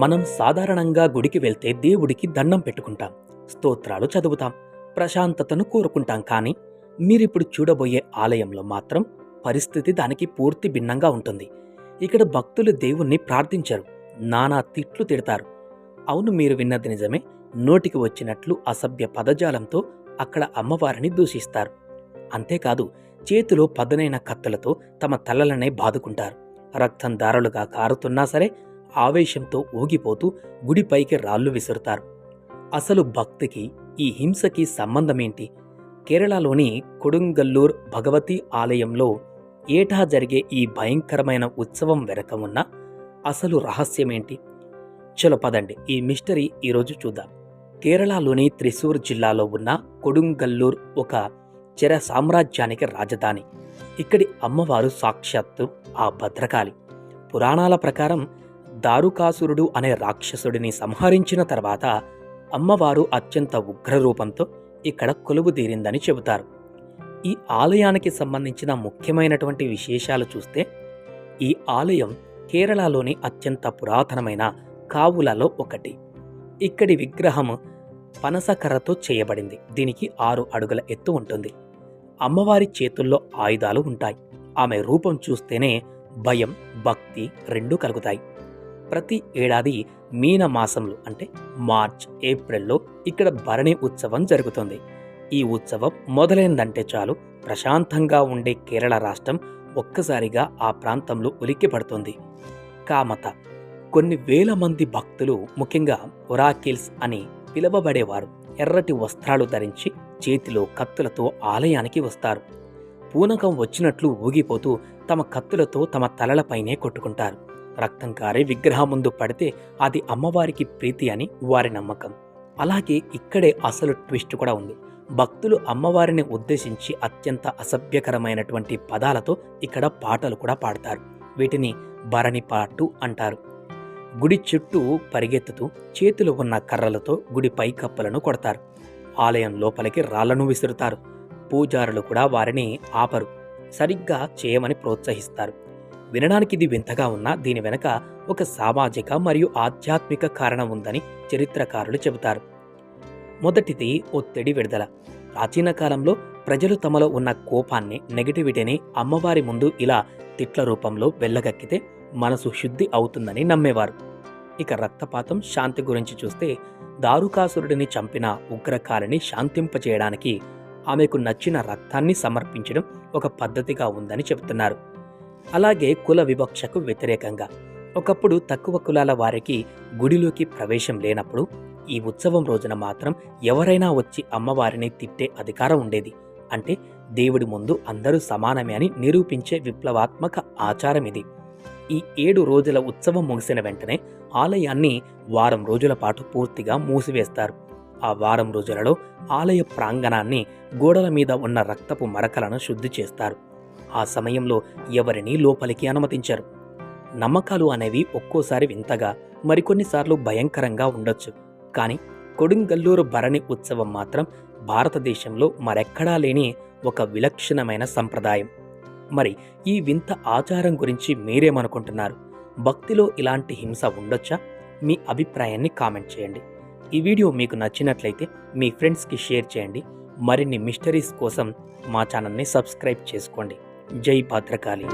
మనం సాధారణంగా గుడికి వెళ్తే దేవుడికి దండం పెట్టుకుంటాం, స్తోత్రాలు చదువుతాం, ప్రశాంతతను కోరుకుంటాం. కానీ మీరిప్పుడు చూడబోయే ఆలయంలో మాత్రం పరిస్థితి దానికి పూర్తి భిన్నంగా ఉంటుంది. ఇక్కడ భక్తులు దేవుణ్ణి ప్రార్థించరు, నానా తిట్లు తిడతారు. అవును, మీరు విన్నది నిజమే. నోటికి వచ్చినట్లు అసభ్య పదజాలంతో అక్కడ అమ్మవారిని దూషిస్తారు. అంతేకాదు, చేతిలో పదునైన కత్తులతో తమ తలలనే బాదుకుంటారు. రక్తం దారులుగా కారుతున్నా సరే ఆవేశంతో ఊగిపోతూ గుడిపైకి రాళ్లు విసురుతారు. అసలు భక్తికి ఈ హింసకి సంబంధమేంటి? కేరళలోని కొడుంగల్లూర్ భగవతి ఆలయంలో ఏటా జరిగే ఈ భయంకరమైన ఉత్సవం వెనక ఉన్న అసలు రహస్యమేంటి? చలో పదండి, ఈ మిస్టరీ ఈరోజు చూద్దాం. కేరళలోని త్రిశూర్ జిల్లాలో ఉన్న కొడుంగల్లూర్ ఒక చెర సామ్రాజ్యానికి రాజధాని. ఇక్కడి అమ్మవారు సాక్షాత్తు ఆ భద్రకాళి. పురాణాల ప్రకారం దారుకాసురుడు అనే రాక్షసుడిని సంహరించిన తర్వాత అమ్మవారు అత్యంత ఉగ్రరూపంతో ఇక్కడ కొలువుదీరిందని చెబుతారు. ఈ ఆలయానికి సంబంధించిన ముఖ్యమైనటువంటి విశేషాలు చూస్తే, ఈ ఆలయం కేరళలోని అత్యంత పురాతనమైన కావులలో ఒకటి. ఇక్కడి విగ్రహం పనసకర్రతో చేయబడింది. దీనికి 6 అడుగుల ఎత్తు ఉంటుంది. అమ్మవారి చేతుల్లో ఆయుధాలు ఉంటాయి. ఆమె రూపం చూస్తేనే భయం, భక్తి రెండూ కలుగుతాయి. ప్రతి ఏడాది మీన మాసంలో అంటే మార్చ్, ఏప్రిల్లో ఇక్కడ భరణి ఉత్సవం జరుగుతుంది. ఈ ఉత్సవం మొదలైందంటే చాలు ప్రశాంతంగా ఉండే కేరళ రాష్ట్రం ఒక్కసారిగా ఆ ప్రాంతంలో ఉలిక్కి పడుతుంది. కామత కొన్ని వేల మంది భక్తులు, ముఖ్యంగా ఒరాకిల్స్ అని పిలువబడేవారు, ఎర్రటి వస్త్రాలు ధరించి చేతిలో కత్తులతో ఆలయానికి వస్తారు. పూనకం వచ్చినట్లు ఊగిపోతూ తమ కత్తులతో తమ తలలపైనే కొట్టుకుంటారు. రక్తం కారే విగ్రహం ముందు పడితే అది అమ్మవారికి ప్రీతి అని వారి నమ్మకం. అలాగే ఇక్కడే అసలు ట్విస్ట్ కూడా ఉంది. భక్తులు అమ్మవారిని ఉద్దేశించి అత్యంత అసభ్యకరమైనటువంటి పదాలతో ఇక్కడ పాటలు కూడా పాడతారు. వీటిని భరణి పాటు అంటారు. గుడి చుట్టూ పరిగెత్తుతూ చేతులు ఉన్న కర్రలతో గుడి పైకప్పులను కొడతారు. ఆలయం లోపలికి రాళ్లను విసురుతారు. పూజారులు కూడా వారిని ఆపరు, సరిగ్గా చేయమని ప్రోత్సహిస్తారు. వినడానికి ఇది వింతగా ఉన్నా దీని వెనక ఒక సామాజిక మరియు ఆధ్యాత్మిక కారణం ఉందని చరిత్రకారులు చెబుతారు. మొదటిది ఒత్తిడి విడుదల. ప్రాచీన కాలంలో ప్రజలు తమలో ఉన్న కోపాన్ని, నెగటివిటీని అమ్మవారి ముందు ఇలా తిట్ల రూపంలో వెళ్ళగక్కితే మనసు శుద్ధి అవుతుందని నమ్మేవారు. ఇక రక్తపాతం, శాంతి గురించి చూస్తే, దారుకాసురుడిని చంపిన ఉగ్రకారిని శాంతింపచేయడానికి ఆమెకు నచ్చిన రక్తాన్ని సమర్పించడం ఒక పద్ధతిగా ఉందని చెబుతున్నారు. అలాగే కుల వివక్షకు వ్యతిరేకంగా ఒకప్పుడు తక్కువ కులాల వారికి గుడిలోకి ప్రవేశం లేనప్పుడు ఈ ఉత్సవం రోజున మాత్రం ఎవరైనా వచ్చి అమ్మవారిని తిట్టే అధికారం ఉండేది. అంటే దేవుడి ముందు అందరూ సమానమే అని నిరూపించే విప్లవాత్మక ఆచారం ఇది. ఈ 7 రోజుల ఉత్సవం ముగిసిన వెంటనే ఆలయాన్ని వారం రోజుల పాటు పూర్తిగా మూసివేస్తారు. ఆ వారం రోజులలో ఆలయ ప్రాంగణాన్ని, గోడల మీద ఉన్న రక్తపు మరకలను శుద్ధి చేస్తారు. ఆ సమయంలో ఎవరినీ లోపలికి అనుమతించరు. నమ్మకాలు అనేవి ఒక్కోసారి వింతగా, మరికొన్నిసార్లు భయంకరంగా ఉండొచ్చు. కానీ కొడుంగల్లూరు భరణి ఉత్సవం మాత్రం భారతదేశంలో మరెక్కడా లేని ఒక విలక్షణమైన సంప్రదాయం. మరి ఈ వింత ఆచారం గురించి మీరేమనుకుంటున్నారు? భక్తిలో ఇలాంటి హింస ఉండొచ్చా? మీ అభిప్రాయాన్ని కామెంట్ చేయండి. ఈ వీడియో మీకు నచ్చినట్లయితే మీ ఫ్రెండ్స్కి షేర్ చేయండి. మరిన్ని మిస్టరీస్ కోసం మా ఛానల్ని సబ్స్క్రైబ్ చేసుకోండి. జై భద్రకాళి.